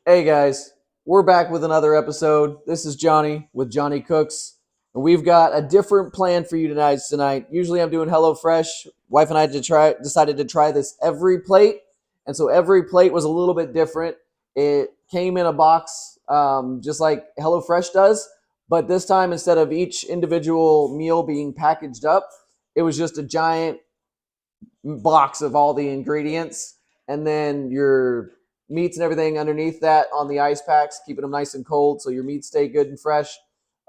Hey guys, we're back with another episode. This is Johnny with Johnny Cooks, and we've got a different plan for you tonight. Usually I'm doing HelloFresh. Wife and I decided to try this every plate, and so every plate was a little bit different. It came in a box, just like HelloFresh does, but this time instead of each individual meal being packaged up, it was just a giant box of all the ingredients, and then your meats and everything underneath that on the ice packs, keeping them nice and cold so your meats stay good and fresh.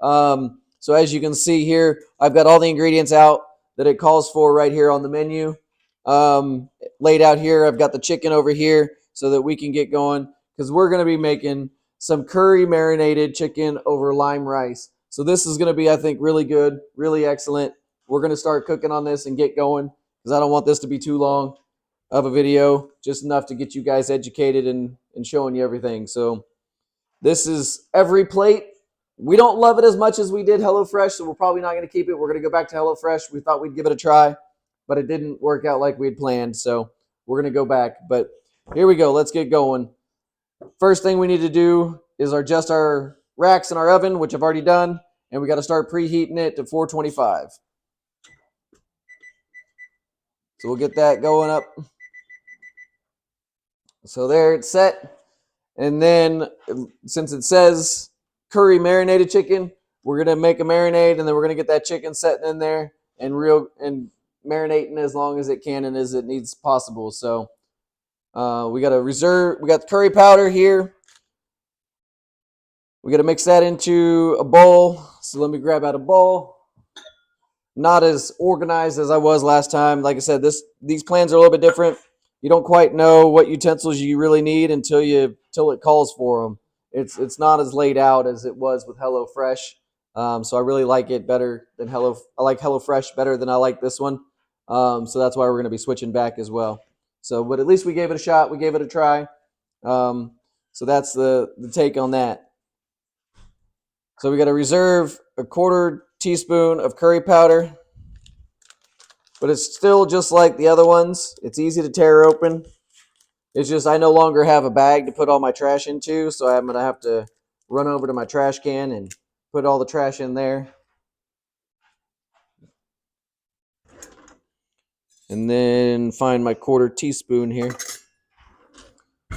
So as you can see here, I've got all the ingredients out that it calls for right here on the menu. Laid out here, I've got the chicken over here so that we can get going because we're going to be making some curry marinated chicken over lime rice. So this is going to be, I think, really good, really excellent. We're going to start cooking on this and get going because I don't want this to be too long of a video, just enough to get you guys educated and showing you everything. So this is every plate. We don't love it as much as we did HelloFresh, so we're probably not going to keep it. We're going to go back to HelloFresh. We thought we'd give it a try, but it didn't work out like we had planned, so we're going to go back. But here we go. Let's get going. First thing we need to do is adjust our racks in our oven, which I've already done, and we got to start preheating it to 425. So we'll get that going up. So there it's set. And then since it says curry marinated chicken, we're going to make a marinade, and then we're going to get that chicken set in there and marinating as long as it can and as it needs possible. So we got the curry powder here. We got to mix that into a bowl. So let me grab out a bowl. Not as organized as I was last time. Like I said, these plans are a little bit different. You don't quite know what utensils you really need until it calls for them. It's not as laid out as it was with HelloFresh. So I really like it better than I like HelloFresh better than I like this one. So that's why we're going to be switching back as well. So, but at least we gave it a shot. We gave it a try. So that's the take on that. So we got to reserve a 1/4 teaspoon of curry powder, but it's still just like the other ones. It's easy to tear open. It's just I no longer have a bag to put all my trash into, so I'm going to have to run over to my trash can and put all the trash in there. And then find my 1/4 teaspoon here.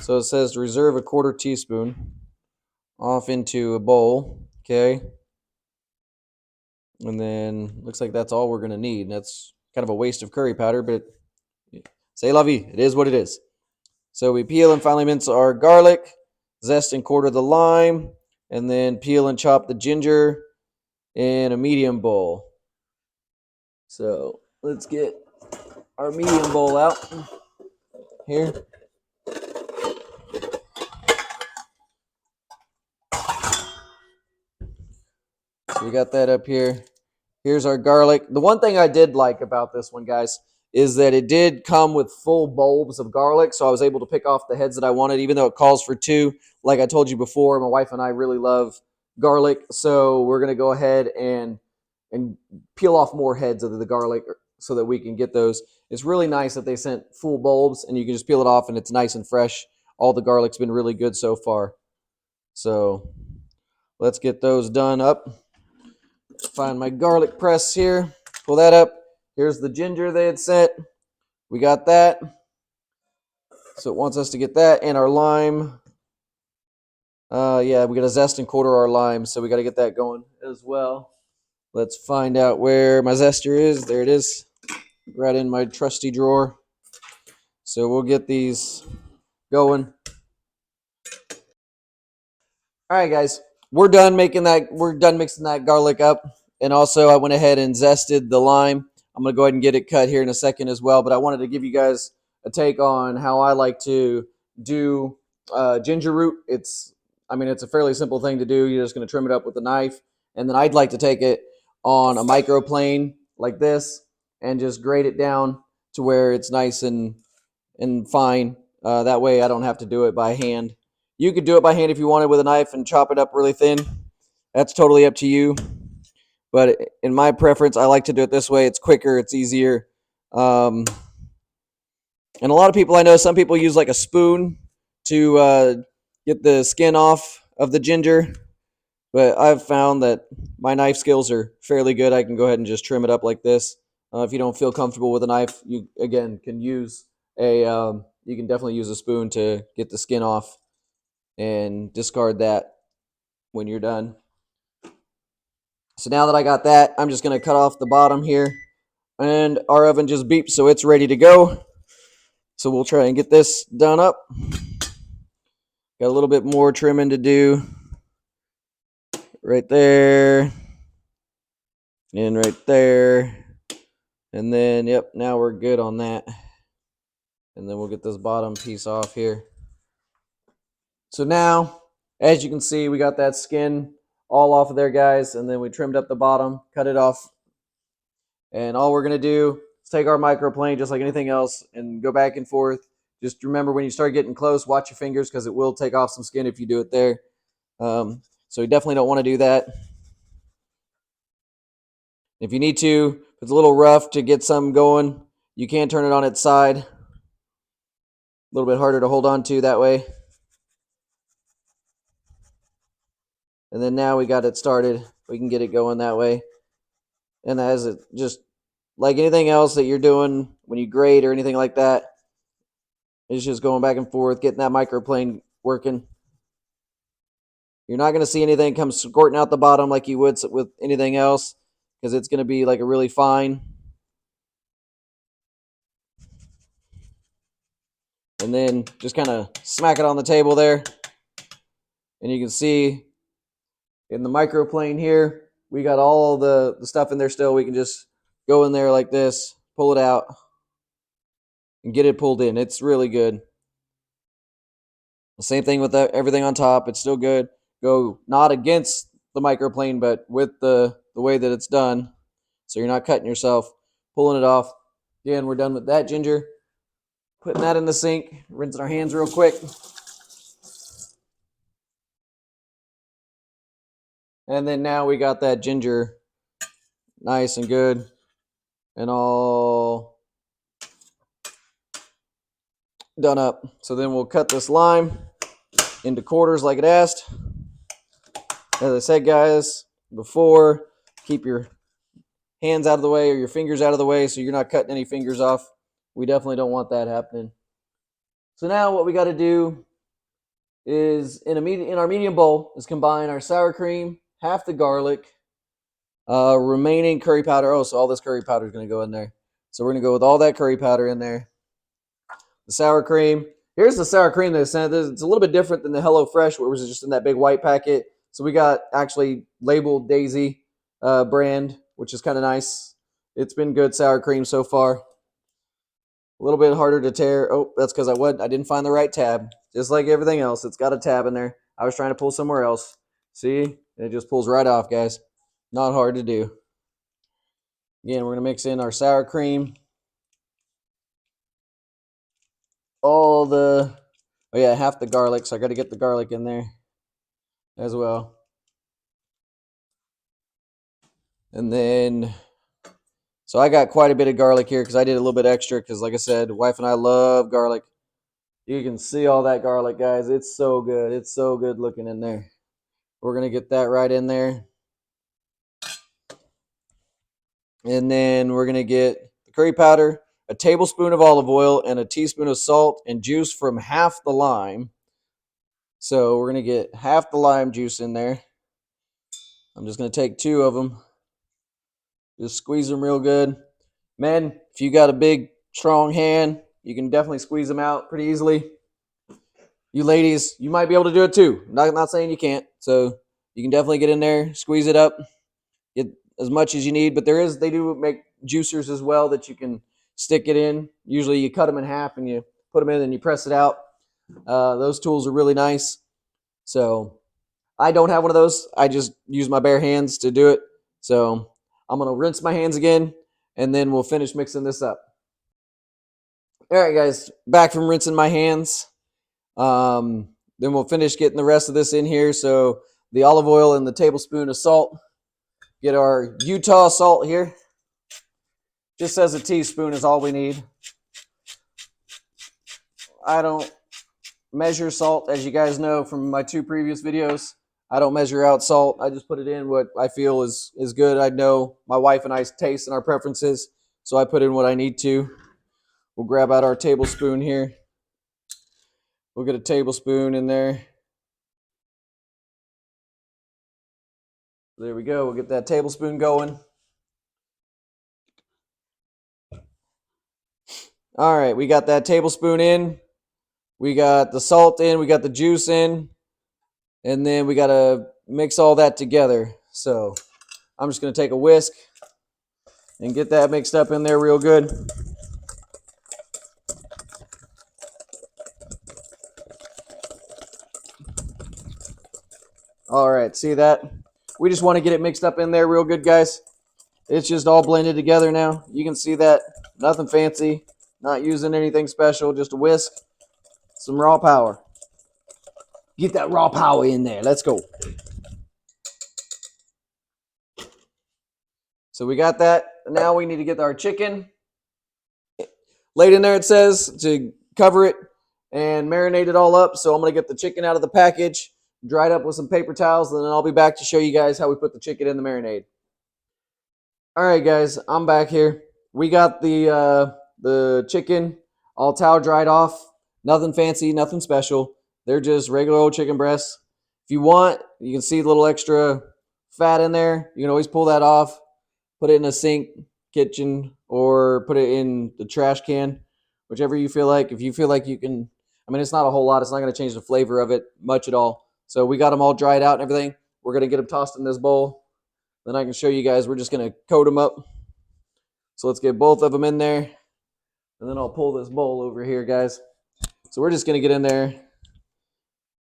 So it says to reserve a 1/4 teaspoon off into a bowl. Okay. And then looks like that's all we're going to need. That's kind of a waste of curry powder, but c'est la vie. It is what it is. So we peel and finely mince our garlic, zest and quarter the lime, and then peel and chop the ginger in a medium bowl. So let's get our medium bowl out here. So we got that up here. Here's our garlic. The one thing I did like about this one, guys, is that it did come with full bulbs of garlic, so I was able to pick off the heads that I wanted, even though it calls for 2. Like I told you before, my wife and I really love garlic, so we're going to go ahead and peel off more heads of the garlic so that we can get those. It's really nice that they sent full bulbs, and you can just peel it off, and it's nice and fresh. All the garlic's been really good so far. So let's get those done up. Find my garlic press here. Pull that up. Here's the ginger they had sent. We got that. So it wants us to get that and our lime. Yeah, we got to zest and quarter our lime, so we got to get that going as well. Let's find out where my zester is. There it is, right in my trusty drawer. So we'll get these going. All right, guys. We're done mixing that garlic up. And also I went ahead and zested the lime. I'm going to go ahead and get it cut here in a second as well. But I wanted to give you guys a take on how I like to do ginger root. It's a fairly simple thing to do. You're just going to trim it up with a knife. And then I'd like to take it on a microplane like this and just grate it down to where it's nice and fine. That way I don't have to do it by hand. You could do it by hand if you wanted with a knife and chop it up really thin. That's totally up to you. But in my preference, I like to do it this way. It's quicker. It's easier. And a lot of people I know, some people use like a spoon to get the skin off of the ginger. But I've found that my knife skills are fairly good. I can go ahead and just trim it up like this. If you don't feel comfortable with a knife, you again can use you can definitely use a spoon to get the skin off and discard that when you're done. So now that I got that, I'm just going to cut off the bottom here. And our oven just beeped, so it's ready to go. So we'll try and get this done up. Got a little bit more trimming to do. Right there. And right there. And then, yep, now we're good on that. And then we'll get this bottom piece off here. So now, as you can see, we got that skin all off of there, guys. And then we trimmed up the bottom, cut it off. And all we're going to do is take our microplane, just like anything else, and go back and forth. Just remember, when you start getting close, watch your fingers, because it will take off some skin if you do it there. So you definitely don't want to do that. If you need to, if it's a little rough to get some going, you can turn it on its side. A little bit harder to hold on to that way. And then now we got it started. We can get it going that way. And as it just like anything else that you're doing when you grade or anything like that, it's just going back and forth, getting that microplane working. You're not going to see anything come squirting out the bottom like you would with anything else, because it's going to be like a really fine. And then just kind of smack it on the table there. And you can see in the microplane here, we got all the stuff in there still. We can just go in there like this, pull it out, and get it pulled in. It's really good. The same thing with everything on top. It's still good. Go not against the microplane, but with the way that it's done, so you're not cutting yourself. Pulling it off. Again, we're done with that ginger. Putting that in the sink. Rinsing our hands real quick. And then now we got that ginger nice and good and all done up. So then we'll cut this lime into quarters like it asked. As I said, guys, before, keep your hands out of the way or your fingers out of the way so you're not cutting any fingers off. We definitely don't want that happening. So now what we got to do is in our medium bowl is combine our sour cream, half the garlic, remaining curry powder. Oh, so all this curry powder is going to go in there. So we're going to go with all that curry powder in there. The sour cream. Here's the sour cream they sent. It's a little bit different than the Hello Fresh, where it was just in that big white packet. So we got actually labeled Daisy brand, which is kind of nice. It's been good sour cream so far. A little bit harder to tear. Oh, that's because I didn't find the right tab. Just like everything else, it's got a tab in there. I was trying to pull somewhere else. See? It just pulls right off, guys. Not hard to do. Again, we're going to mix in our sour cream. Oh yeah, half the garlic, so I got to get the garlic in there as well. And then, so I got quite a bit of garlic here because I did a little bit extra because, like I said, wife and I love garlic. You can see all that garlic, guys. It's so good. It's so good looking in there. We're going to get that right in there. And then we're going to get the curry powder, a tablespoon of olive oil, and a teaspoon of salt and juice from half the lime. So we're going to get half the lime juice in there. I'm just going to take 2 of them. Just squeeze them real good. Men, if you got a big, strong hand, you can definitely squeeze them out pretty easily. You ladies, you might be able to do it too. Not saying you can't. So you can definitely get in there, squeeze it up, get as much as you need. But they do make juicers as well that you can stick it in. Usually you cut them in half and you put them in and you press it out. Those tools are really nice. So I don't have one of those. I just use my bare hands to do it. So I'm going to rinse my hands again, and then we'll finish mixing this up. All right, guys, back from rinsing my hands. Then we'll finish getting the rest of this in here. So the olive oil and the tablespoon of salt. Get our Utah salt here. Just says a teaspoon is all we need. I don't measure salt, as you guys know from my 2 previous videos. I don't measure out salt. I just put it in what I feel is good. I know my wife and I's taste and our preferences, so I put in what I need to. We'll grab out our tablespoon here. We'll get a tablespoon in there. There we go. We'll get that tablespoon going. All right, we got that tablespoon in. We got the salt in. We got the juice in. And then we got to mix all that together. So I'm just going to take a whisk and get that mixed up in there real good. All right, see that? We just want to get it mixed up in there real good, guys. It's just all blended together now. You can see that. Nothing fancy. Not using anything special. Just a whisk. Some raw power. Get that raw power in there. Let's go. So we got that. Now we need to get our chicken. Laid in there, it says to cover it and marinate it all up. So I'm going to get the chicken out of the package, dry it up with some paper towels, and then I'll be back to show you guys how we put the chicken in the marinade. All right, guys, I'm back here. We got the chicken all towel dried off. Nothing fancy, nothing special. They're just regular old chicken breasts. If you want, you can see a little extra fat in there. You can always pull that off, put it in a sink, kitchen, or put it in the trash can, whichever you feel like. If you feel like you can, I mean, it's not a whole lot. It's not going to change the flavor of it much at all. So we got them all dried out and everything. We're going to get them tossed in this bowl. Then I can show you guys. We're just going to coat them up. So let's get both of them in there. And then I'll pull this bowl over here, guys. So we're just going to get in there.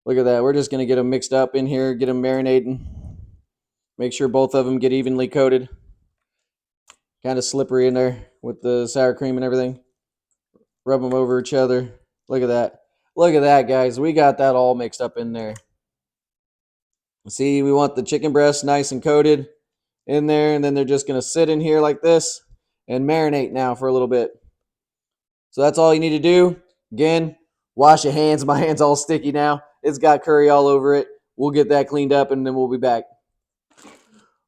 Look at that. We're just going to get them mixed up in here, get them marinating. Make sure both of them get evenly coated. Kind of slippery in there with the sour cream and everything. Rub them over each other. Look at that. Look at that, guys. We got that all mixed up in there. See, we want the chicken breast nice and coated in there, and then they're just going to sit in here like this and marinate now for a little bit. So that's all you need to do. Again, wash your hands. My hand's all sticky now. It's got curry all over it. We'll get that cleaned up, and then we'll be back.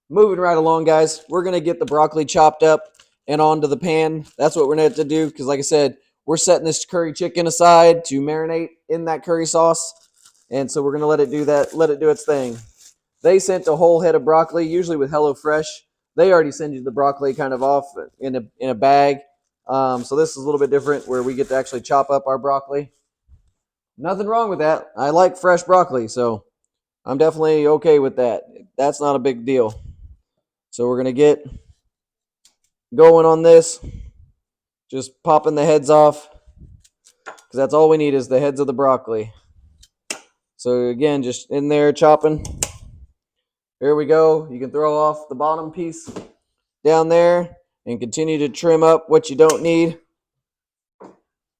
Moving right along, guys. We're going to get the broccoli chopped up and onto the pan. That's what we're going to have to do because, like I said, we're setting this curry chicken aside to marinate in that curry sauce. And so we're going to let it do that, let it do its thing. They sent a whole head of broccoli, usually with HelloFresh. They already send you the broccoli kind of off in a bag. So this is a little bit different where we get to actually chop up our broccoli. Nothing wrong with that. I like fresh broccoli, so I'm definitely okay with that. That's not a big deal. So we're going to get going on this. Just popping the heads off because that's all we need is the heads of the broccoli. So again, just in there chopping. Here we go. You can throw off the bottom piece down there and continue to trim up what you don't need.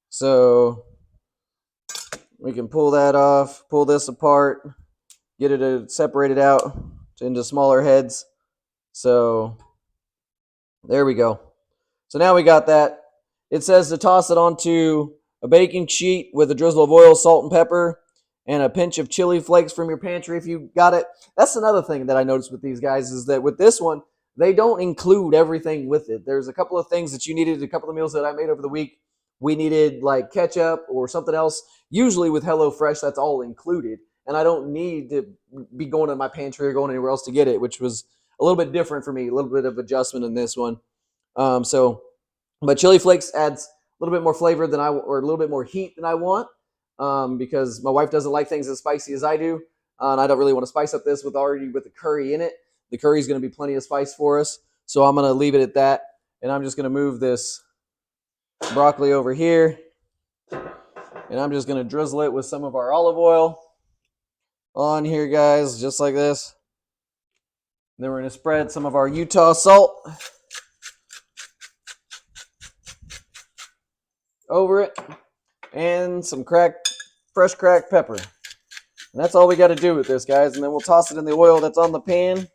So we can pull that off, pull this apart, get it separated out into smaller heads. So there we go. So now we got that. It says to toss it onto a baking sheet with a drizzle of oil, salt, and pepper, and a pinch of chili flakes from your pantry if you got it. That's another thing that I noticed with these guys is that with this one, they don't include everything with it. There's a couple of things that you needed, a couple of meals that I made over the week. We needed like ketchup or something else. Usually with HelloFresh, that's all included. And I don't need to be going to my pantry or going anywhere else to get it, which was a little bit different for me, a little bit of adjustment in this one. But chili flakes adds a little bit more flavor than or a little bit more heat than I want. Because my wife doesn't like things as spicy as I do, and I don't really want to spice up this with the curry in it. The curry is going to be plenty of spice for us, so I'm going to leave it at that, and I'm just going to move this broccoli over here, and I'm just going to drizzle it with some of our olive oil on here, guys, just like this. And then we're going to spread some of our Utah salt over it. And some fresh cracked pepper. And that's all we got to do with this, guys. And then we'll toss it in the oil that's on the pan.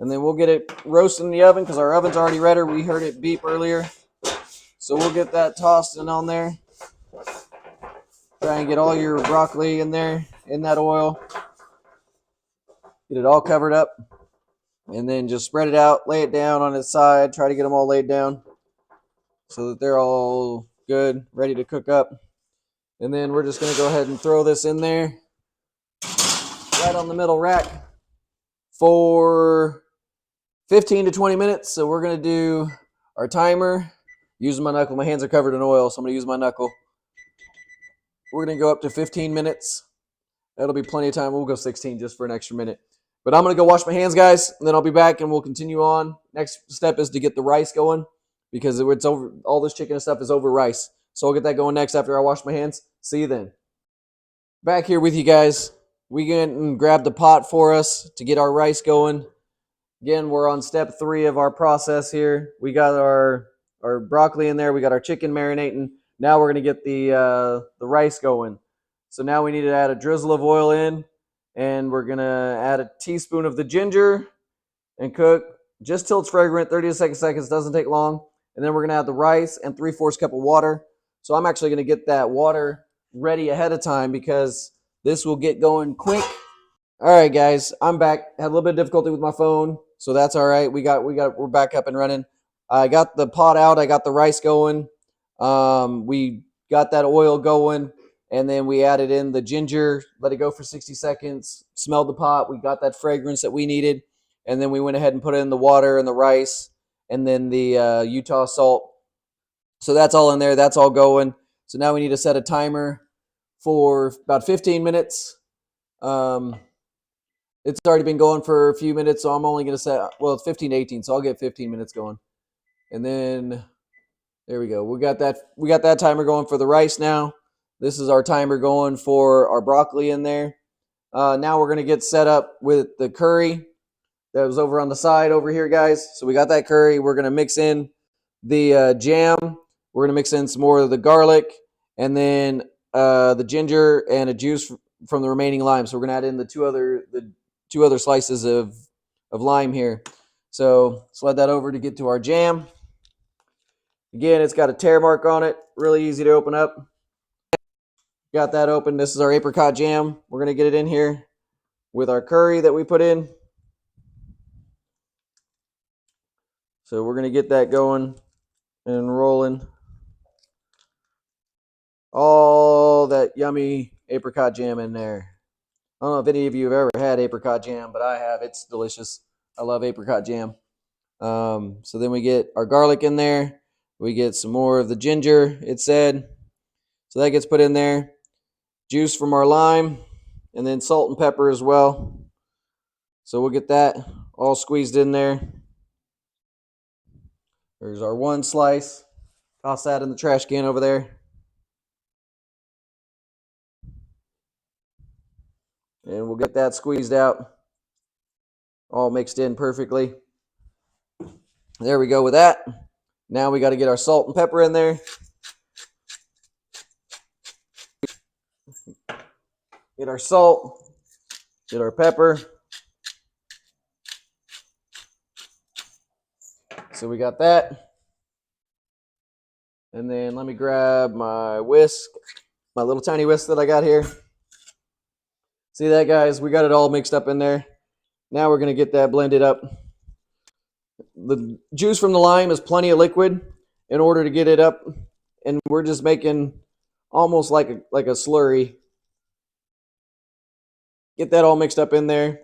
And then we'll get it roasted in the oven because our oven's already ready. We heard it beep earlier. So we'll get that tossed in on there. Try and get all your broccoli in there, in that oil. Get it all covered up. And then just spread it out, lay it down on its side. Try to get them all laid down so that they're all good, ready to cook up. And then we're just going to go ahead and throw this in there right on the middle rack for 15 to 20 minutes. So we're going to do our timer using my knuckle. My hands are covered in oil, so I'm going to use my knuckle. We're going to go up to 15 minutes. That'll be plenty of time. We'll go 16 just for an extra minute. But I'm going to go wash my hands, guys, and then I'll be back and we'll continue on. Next step is to get the rice going because it's over. All this chicken and stuff is over rice. So I'll get that going next after I wash my hands. See you then. Back here with you guys. We went and grabbed the pot for us to get our rice going. Again, we're on step 3 of our process here. We got our broccoli in there. We got our chicken marinating. Now we're going to get the rice going. So now we need to add a drizzle of oil in. And we're going to add a teaspoon of the ginger and cook just till it's fragrant, 30 to 60 seconds, doesn't take long. And then we're going to add the rice and 3/4 cup of water. So I'm actually going to get that water ready ahead of time because this will get going quick. All right, guys, I'm back. Had a little bit of difficulty with my phone, so that's all right. We're back up and running. I got the pot out. I got the rice going. We got that oil going. And then we added in the ginger, let it go for 60 seconds, smelled the pot. We got that fragrance that we needed. And then we went ahead and put in the water and the rice and then the Utah salt. So that's all in there. That's all going. So now we need to set a timer for about 15 minutes. It's already been going for a few minutes, so I'm only going to set, well, it's 15 to 18, so I'll get 15 minutes going. And then there we go. We got that timer going for the rice now. This is our timer going for our broccoli in there. Now we're going to get set up with the curry that was over on the side over here, guys. So we got that curry. We're going to mix in the jam. We're going to mix in some more of the garlic and then the ginger and a juice from the remaining lime. So we're going to add in the two other slices of lime here. So slide that over to get to our jam. Again, it's got a tear mark on it. Really easy to open up. Got that open. This is our apricot jam. We're going to get it in here with our curry that we put in. So we're going to get that going and rolling. All that yummy apricot jam in there. I don't know if any of you have ever had apricot jam, but I have. It's delicious. I love apricot jam. So then we get our garlic in there. We get some more of the ginger, it said. So that gets put in there. Juice from our lime, and then salt and pepper as well. So we'll get that all squeezed in there. There's our one slice. Toss that in the trash can over there. And we'll get that squeezed out. All mixed in perfectly. There we go with that. Now we got to get our salt and pepper in there. Get our salt, get our pepper. So we got that. And then let me grab my whisk, my little tiny whisk that I got here. See that, guys? We got it all mixed up in there. Now we're going to get that blended up. The juice from the lime is plenty of liquid in order to get it up. And we're just making almost like a slurry. Get that all mixed up in there.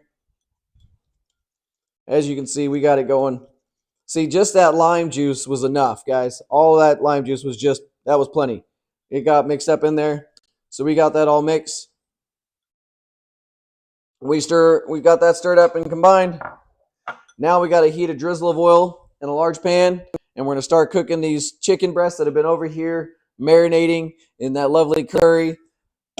As you can see, we got it going. See, just that lime juice was enough, guys. All that lime juice was that was plenty. It got mixed up in there. So we got that all mixed. We got that stirred up and combined. Now we got to heat a drizzle of oil in a large pan, and we're going to start cooking these chicken breasts that have been over here marinating in that lovely curry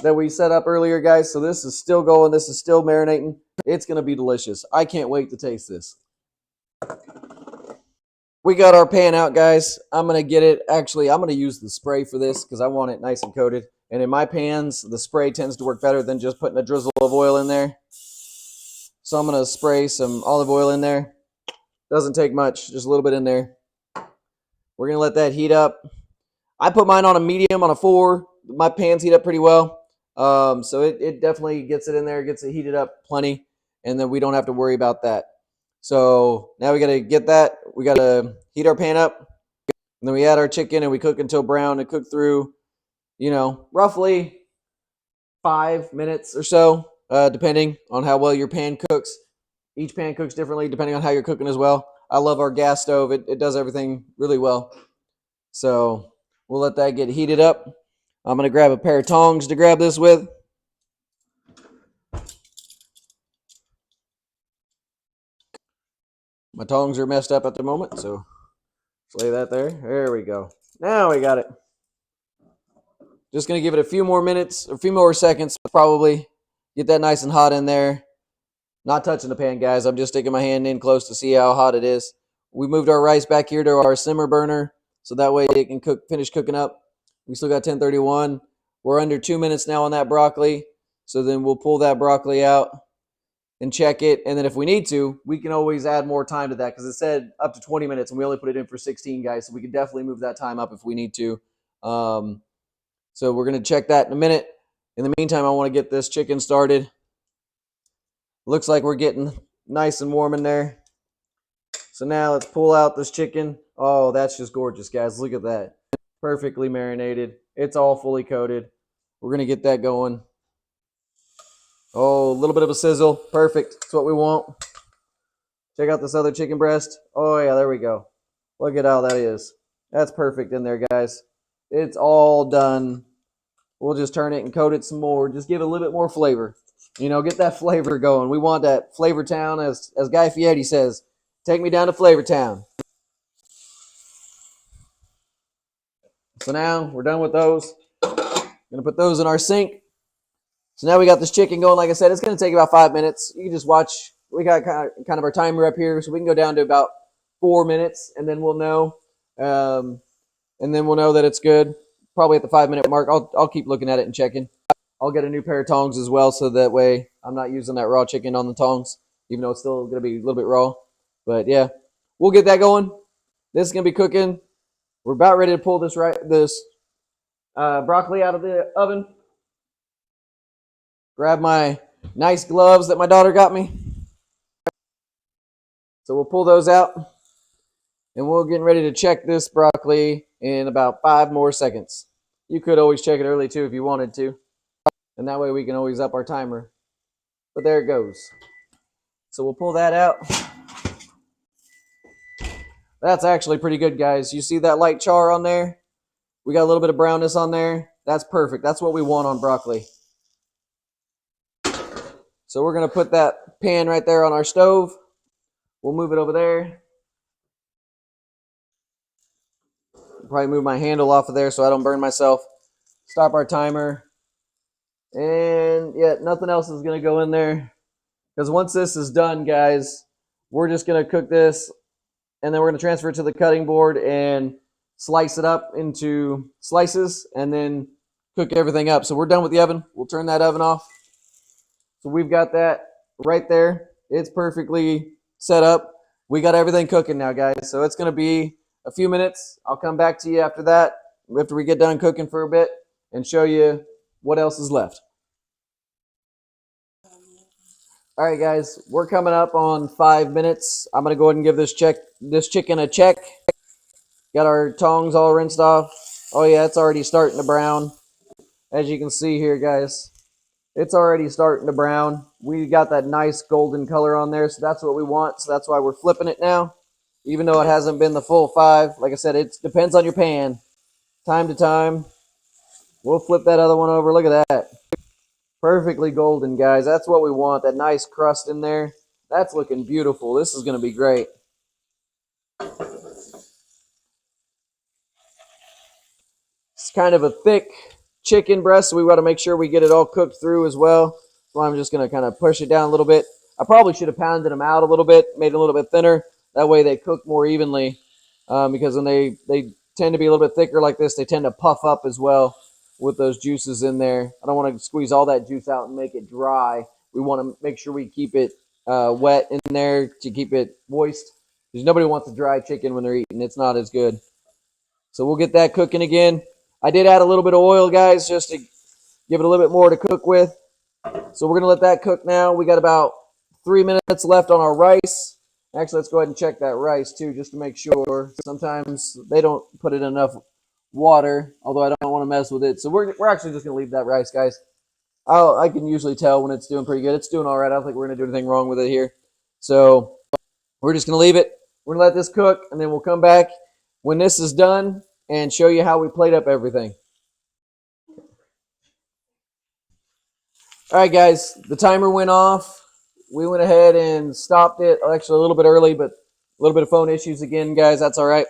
that we set up earlier, guys. So this is still going. This is still marinating. It's going to be delicious. I can't wait to taste this. We got our pan out, guys. I'm going to get it. Actually, I'm going to use the spray for this because I want it nice and coated. And in my pans, the spray tends to work better than just putting a drizzle of oil in there. So I'm going to spray some olive oil in there. Doesn't take much, just a little bit in there. We're going to let that heat up. I put mine on a medium on a 4. my pans heat up pretty well. So it definitely gets it in there, gets it heated up plenty, and then we don't have to worry about that. So now we got to get that. We got to heat our pan up, and then we add our chicken and we cook until brown and cook through, roughly 5 minutes or so, depending on how well your pan cooks. Each pan cooks differently depending on how you're cooking as well. I love our gas stove. It does everything really well. So we'll let that get heated up. I'm going to grab a pair of tongs to grab this with. My tongs are messed up at the moment, so just lay that there. There we go. Now we got it. Just going to give it a few more minutes, a few more seconds probably. Get that nice and hot in there. Not touching the pan, guys. I'm just sticking my hand in close to see how hot it is. We moved our rice back here to our simmer burner, so that way it can finish cooking up. We still got 1031. We're under 2 minutes now on that broccoli, so then we'll pull that broccoli out and check it. And then if we need to, we can always add more time to that because it said up to 20 minutes, and we only put it in for 16, guys, so we can definitely move that time up if we need to. So we're going to check that in a minute. In the meantime, I want to get this chicken started. Looks like we're getting nice and warm in there. So now let's pull out this chicken. Oh, that's just gorgeous, guys. Look at that. Perfectly marinated. It's all fully coated. We're going to get that going. Oh, a little bit of a sizzle. Perfect. That's what we want. Check out this other chicken breast. Oh, yeah, there we go. Look at how that is. That's perfect in there, guys. It's all done. We'll just turn it and coat it some more. Just give it a little bit more flavor. Get that flavor going. We want that Flavor Town, as Guy Fieri says. Take me down to Flavor Town. So now we're done with those. Gonna put those in our sink. So now we got this chicken going. Like I said, it's gonna take about 5 minutes. You can just watch. We got kind of our timer up here, so we can go down to about 4 minutes, and then we'll know. That it's good. Probably at the 5 minute mark. I'll keep looking at it and checking. I'll get a new pair of tongs as well, so that way I'm not using that raw chicken on the tongs, even though it's still gonna be a little bit raw. But yeah, we'll get that going. This is gonna be cooking. We're about ready to pull this broccoli out of the oven. Grab my nice gloves that my daughter got me. So we'll pull those out, and we're getting ready to check this broccoli in about 5 more seconds. You could always check it early too if you wanted to, and that way we can always up our timer. But there it goes. So we'll pull that out. That's actually pretty good, guys. You see that light char on there? We got a little bit of brownness on there. That's perfect. That's what we want on broccoli. So we're going to put that pan right there on our stove. We'll move it over there. Probably move my handle off of there so I don't burn myself. Stop our timer. And yeah, nothing else is going to go in there. Because once this is done, guys, we're just going to cook this, and then we're going to transfer it to the cutting board and slice it up into slices, and then cook everything up. So we're done with the oven. We'll turn that oven off. So we've got that right there. It's perfectly set up. We got everything cooking now, guys. So it's going to be a few minutes. I'll come back to you after that, after we get done cooking for a bit, and show you what else is left. All right, guys, we're coming up on 5 minutes. I'm going to go ahead and give this chicken a check. Got our tongs all rinsed off. Oh, yeah, it's already starting to brown. As you can see here, guys, it's already starting to brown. We got that nice golden color on there, so that's what we want. So that's why we're flipping it now, even though it hasn't been the full 5. Like I said, it depends on your pan. Time to time, we'll flip that other one over. Look at that. Perfectly golden, guys. That's what we want, that nice crust in there. That's looking beautiful. This is going to be great. It's kind of a thick chicken breast, so we got to make sure we get it all cooked through as well. So I'm just going to kind of push it down a little bit. I probably should have pounded them out a little bit, made it a little bit thinner. That way they cook more evenly, because when they tend to be a little bit thicker like this, they tend to puff up as well with those juices in there. I don't want to squeeze all that juice out and make it dry. We want to make sure we keep it wet in there to keep it moist, because nobody wants a dry chicken when they're eating. It's not as good. So we'll get that cooking again. I did add a little bit of oil, guys, just to give it a little bit more to cook with. So we're going to let that cook now. We got about 3 minutes left on our rice. Actually, let's go ahead and check that rice too, just to make sure. Sometimes they don't put in enough water, although I don't want to mess with it. So we're actually just going to leave that rice, guys. I can usually tell when it's doing pretty good. It's doing all right. I don't think we're going to do anything wrong with it here. So we're just going to leave it. We're going to let this cook, and then we'll come back when this is done and show you how we plate up everything. All right, guys, the timer went off. We went ahead and stopped it. Actually, a little bit early, but a little bit of phone issues again, guys. That's all right.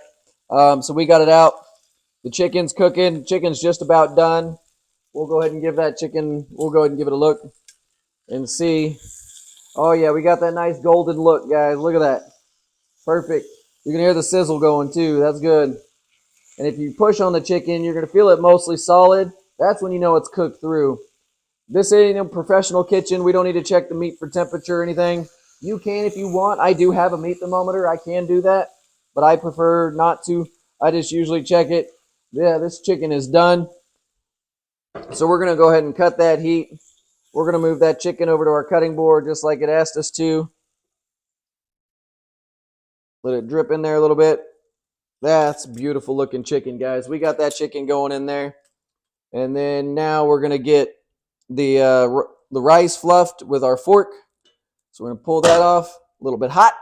So we got it out. The chicken's cooking. Chicken's just about done. We'll go ahead and give that chicken, we'll go ahead and give it a look and see. Oh, yeah, we got that nice golden look, guys. Look at that. Perfect. You can hear the sizzle going, too. That's good. And if you push on the chicken, you're going to feel it mostly solid. That's when you know it's cooked through. This ain't a professional kitchen. We don't need to check the meat for temperature or anything. You can if you want. I do have a meat thermometer. I can do that, but I prefer not to. I just usually check it. Yeah, this chicken is done. So we're going to go ahead and cut that heat. We're going to move that chicken over to our cutting board just like it asked us to. Let it drip in there a little bit. That's beautiful looking chicken, guys. We got that chicken going in there. And then now we're going to get the rice fluffed with our fork. So we're going to pull that off. A little bit hot.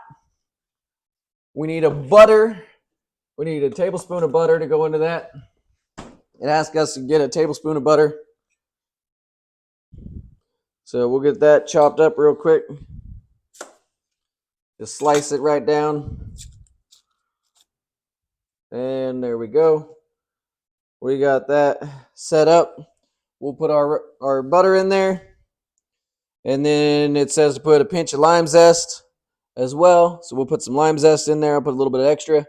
We need a butter. We need a tablespoon of butter to go into that. It asks us to get a tablespoon of butter. So we'll get that chopped up real quick. Just slice it right down. And there we go. We got that set up. We'll put our butter in there. And then it says to put a pinch of lime zest as well. So we'll put some lime zest in there. I'll put a little bit of extra.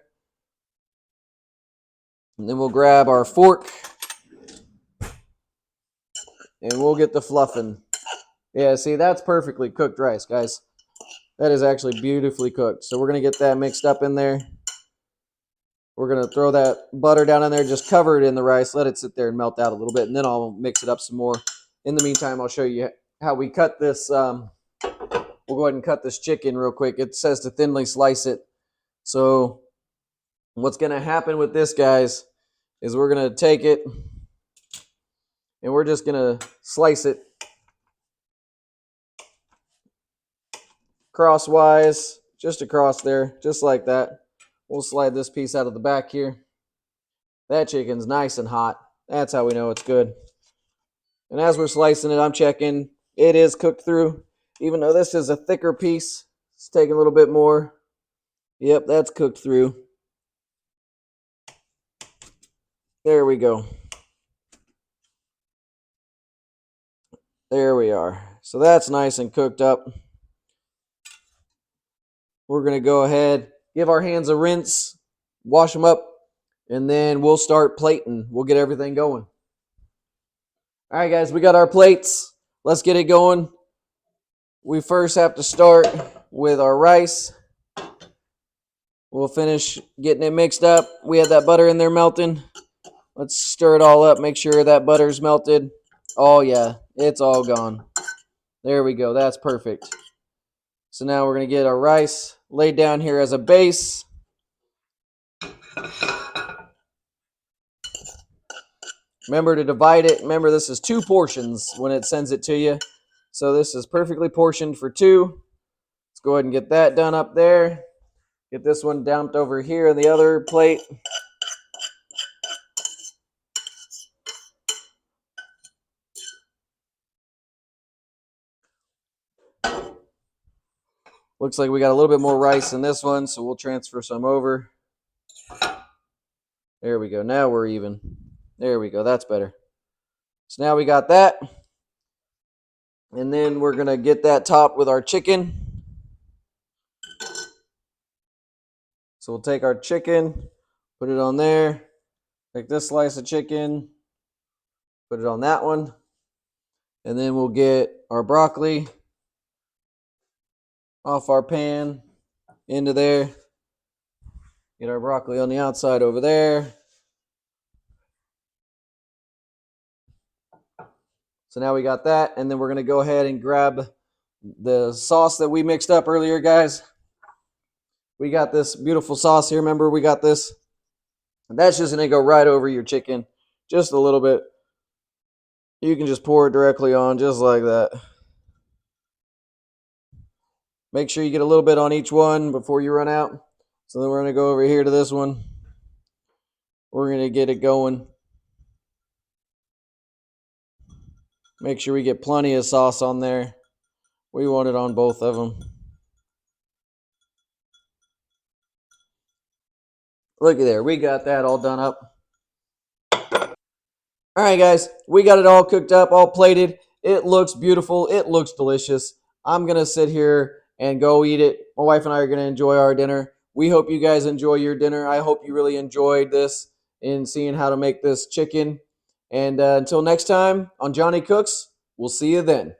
And then we'll grab our fork. And we'll get the fluffing. Yeah, see, that's perfectly cooked rice, guys. That is actually beautifully cooked. So we're going to get that mixed up in there. We're going to throw that butter down in there, just cover it in the rice, let it sit there and melt out a little bit, and then I'll mix it up some more. In the meantime, I'll show you how we cut this. We'll go ahead and cut this chicken real quick. It says to thinly slice it. So what's going to happen with this, guys, is we're going to take it, and we're just going to slice it crosswise, just across there, just like that. We'll slide this piece out of the back here. That chicken's nice and hot. That's how we know it's good. And as we're slicing it, I'm checking. It is cooked through. Even though this is a thicker piece, it's taking a little bit more. Yep, that's cooked through. There we go. There we are. So that's nice and cooked up. We're going to go ahead, give our hands a rinse, wash them up, and then we'll start plating. We'll get everything going. All right, guys, we got our plates. Let's get it going. We first have to start with our rice. We'll finish getting it mixed up. We had that butter in there melting. Let's stir it all up, make sure that butter's melted. Oh, yeah, it's all gone. There we go. That's perfect. So now we're going to get our rice laid down here as a base. Remember to divide it. Remember, this is 2 portions when it sends it to you. So this is perfectly portioned for 2. Let's go ahead and get that done up there. Get this one dumped over here in the other plate. Looks like we got a little bit more rice in this one, so we'll transfer some over. There we go. Now we're even. There we go. That's better. So now we got that. And then we're going to get that topped with our chicken. So we'll take our chicken, put it on there. Take this slice of chicken, put it on that one. And then we'll get our broccoli off our pan into there. Get our broccoli on the outside over there. So now we got that, and then we're going to go ahead and grab the sauce that we mixed up earlier, guys. We got this beautiful sauce here. Remember, we got this. And that's just going to go right over your chicken, just a little bit. You can just pour it directly on, just like that. Make sure you get a little bit on each one before you run out. So then we're going to go over here to this one. We're going to get it going. Make sure we get plenty of sauce on there. We want it on both of them. Looky there. We got that all done up. All right, guys. We got it all cooked up, all plated. It looks beautiful. It looks delicious. I'm going to sit here and go eat it. My wife and I are going to enjoy our dinner. We hope you guys enjoy your dinner. I hope you really enjoyed this in seeing how to make this chicken. And until next time on Johnny Cooks, we'll see you then.